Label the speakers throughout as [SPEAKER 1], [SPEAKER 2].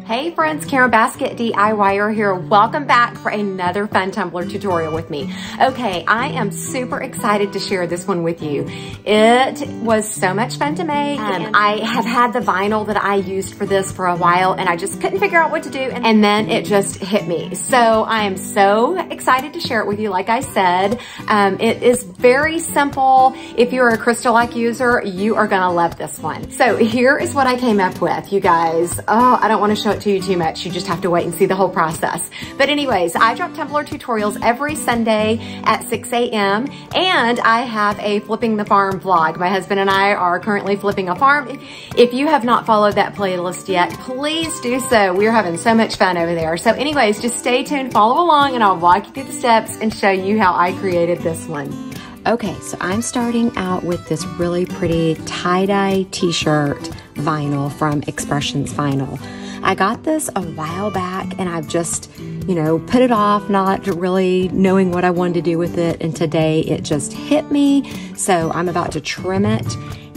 [SPEAKER 1] Hey friends, Karen Basket DIYer here. Welcome back for another fun tumbler tutorial with me. Okay, I am super excited to share this one with you. It was so much fun to make. I have had the vinyl that I used for this for a while and I just couldn't figure out what to do, and then it just hit me. So I am so excited to share it with you. Like I said, it is very simple. If you're a CrystaLac user, you are gonna love this one. So here is what I came up with, you guys. Oh, I don't wanna show it to you too much. You just have to wait and see the whole process. But anyways, I drop tumbler tutorials every Sunday at 6 a.m. and I have a Flipping the Farm vlog. My husband and I are currently flipping a farm. If you have not followed that playlist yet, please do so. We're having so much fun over there. So anyways, just stay tuned, follow along, and I'll walk you through the steps and show you how I created this one. Okay, so I'm starting out with this really pretty tie-dye t-shirt vinyl from Expressions Vinyl. I got this a while back and I've just, put it off, not really knowing what I wanted to do with it. And today it just hit me. So I'm about to trim it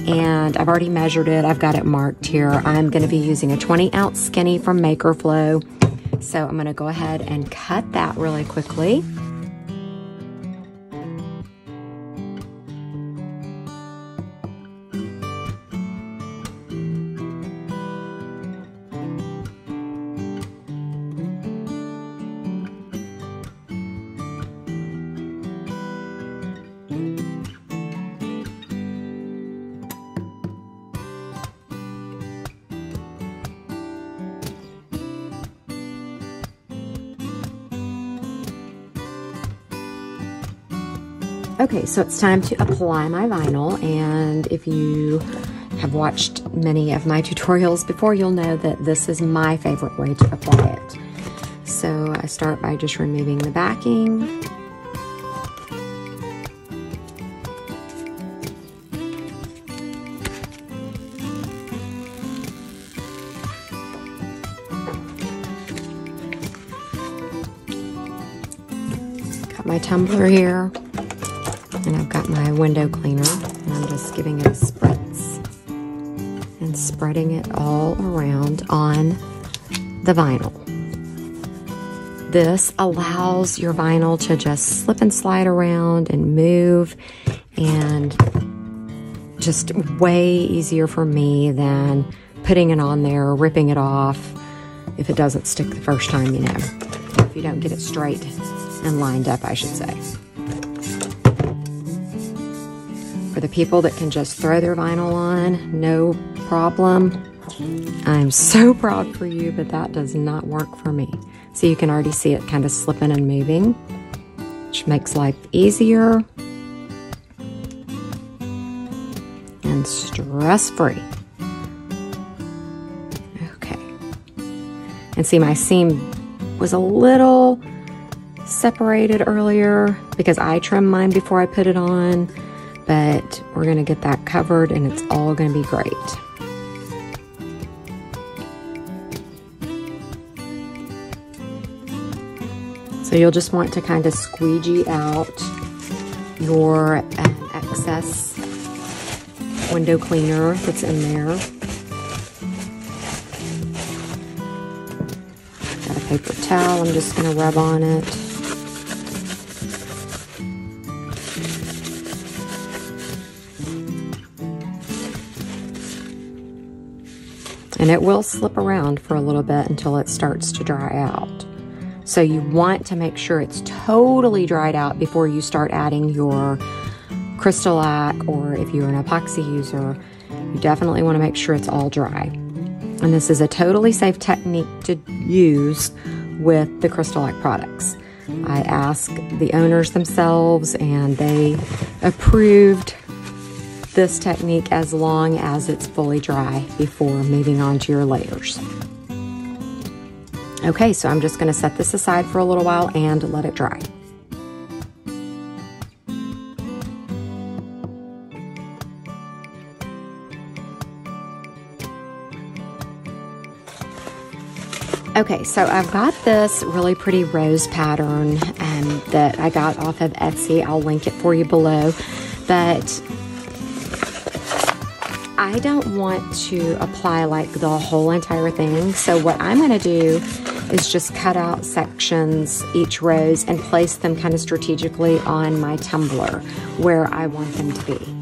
[SPEAKER 1] and I've already measured it. I've got it marked here. I'm going to be using a 20-ounce skinny from MAKERFLO. So I'm going to go ahead and cut that really quickly. Okay, so it's time to apply my vinyl, and if you have watched many of my tutorials before, you'll know that this is my favorite way to apply it. So I start by just removing the backing. Got my tumbler here. And I've got my window cleaner, and I'm just giving it a spritz and spreading it all around on the vinyl. This allows your vinyl to just slip and slide around and move, and just way easier for me than putting it on there, ripping it off if it doesn't stick the first time, if you don't get it straight and lined up, I should say. For the people that can just throw their vinyl on, no problem. I'm so proud for you, but that does not work for me. So you can already see it kind of slipping and moving, which makes life easier and stress-free. Okay. And see, my seam was a little separated earlier because I trimmed mine before I put it on. But we're going to get that covered and it's all going to be great. So you'll just want to kind of squeegee out your excess window cleaner that's in there. Got a paper towel, I'm just going to rub on it. And it will slip around for a little bit until it starts to dry out. So you want to make sure it's totally dried out before you start adding your CrystaLac, or if you're an epoxy user, you definitely want to make sure it's all dry. And this is a totally safe technique to use with the CrystaLac products. I asked the owners themselves and they approved this technique as long as it's fully dry before moving on to your layers. Okay, so I'm just going to set this aside for a little while and let it dry. Okay, so I've got this really pretty rose pattern that I got off of Etsy. I'll link it for you below. But I don't want to apply like the whole entire thing. So what I'm gonna do is just cut out sections, each rows, and place them kind of strategically on my tumbler where I want them to be.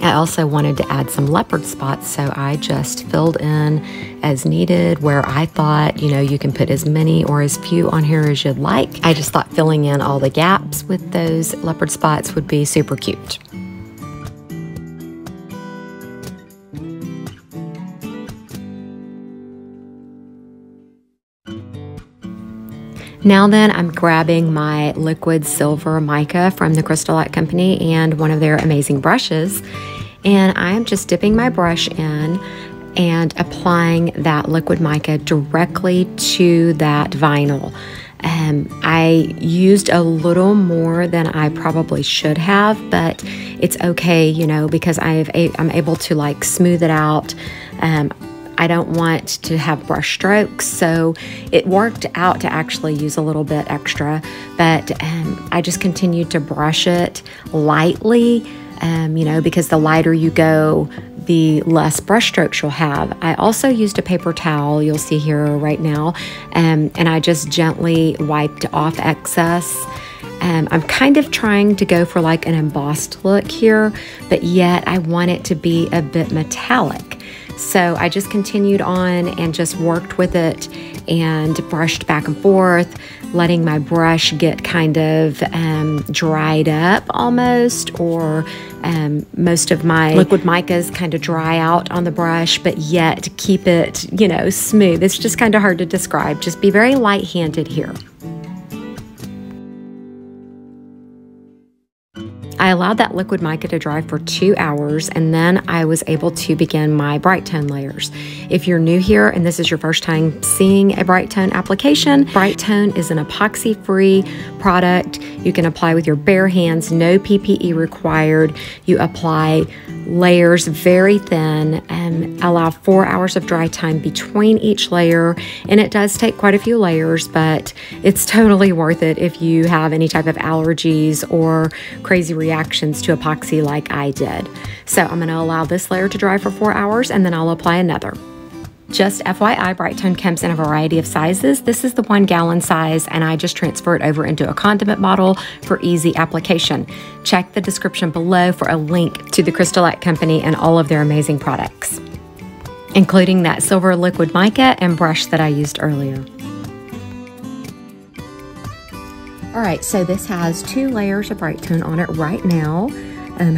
[SPEAKER 1] I also wanted to add some leopard spots, so I just filled in as needed where I thought, you know, you can put as many or as few on here as you'd like. I just thought filling in all the gaps with those leopard spots would be super cute. Now then, I'm grabbing my liquid silver mica from the CrystaLac Company and one of their amazing brushes, and I am just dipping my brush in and applying that liquid mica directly to that vinyl. I used a little more than I probably should have, but it's okay, you know, because I'm able to like smooth it out. I don't want to have brush strokes, so it worked out to actually use a little bit extra, but I just continued to brush it lightly, you know, because the lighter you go, the less brush strokes you'll have. I also used a paper towel, you'll see here right now, and I just gently wiped off excess. I'm kind of trying to go for like an embossed look here, but yet I want it to be a bit metallic. So I just continued on and just worked with it and brushed back and forth, letting my brush get kind of dried up almost, or most of my liquid micas kind of dry out on the brush, but yet keep it, you know, smooth. It's just kind of hard to describe. Just be very light-handed here. I allowed that liquid mica to dry for 2 hours, and then I was able to begin my BRITE tone layers. If you're new here and this is your first time seeing a BRITE tone application, BRITE tone is an epoxy-free product. You can apply with your bare hands, no PPE required. You apply layers very thin and allow 4 hours of dry time between each layer, and it does take quite a few layers, but it's totally worth it if you have any type of allergies or crazy reactions to epoxy like I did. So I'm going to allow this layer to dry for 4 hours, and then I'll apply another. Just FYI, BRITE tone comes in a variety of sizes. This is the 1 gallon size, and I just transfer it over into a condiment bottle for easy application. Check the description below for a link to the CrystaLac Company and all of their amazing products, including that silver liquid mica and brush that I used earlier. All right, so this has 2 layers of BRITE tone on it right now.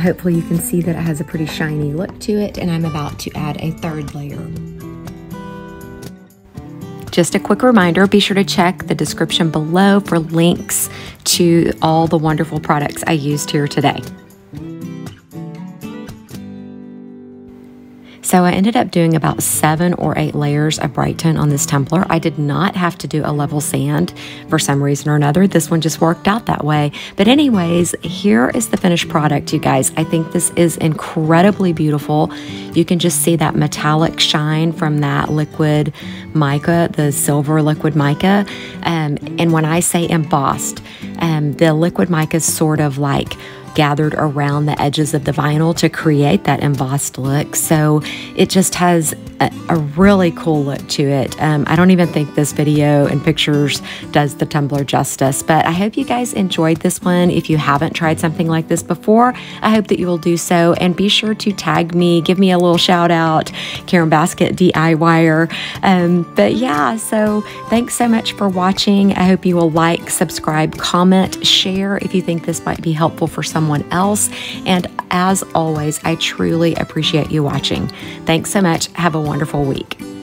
[SPEAKER 1] Hopefully you can see that it has a pretty shiny look to it, and I'm about to add a 3rd layer. Just a quick reminder, be sure to check the description below for links to all the wonderful products I used here today. So I ended up doing about 7 or 8 layers of BRITE tone on this tumbler. I did not have to do a level sand for some reason or another. This one just worked out that way. But anyways, here is the finished product, you guys. I think this is incredibly beautiful. You can just see that metallic shine from that liquid mica, the silver liquid mica. And when I say embossed, the liquid mica is sort of like gathered around the edges of the vinyl to create that embossed look. So it just has a really cool look to it. I don't even think this video and pictures does the tumbler justice, but I hope you guys enjoyed this one. If you haven't tried something like this before, I hope that you will do so, and be sure to tag me, give me a little shout out, Karen Basket DIYer. But yeah, so thanks so much for watching. I hope you will like, subscribe, comment, share if you think this might be helpful for someone else. And as always, I truly appreciate you watching. Thanks so much. Have a wonderful week.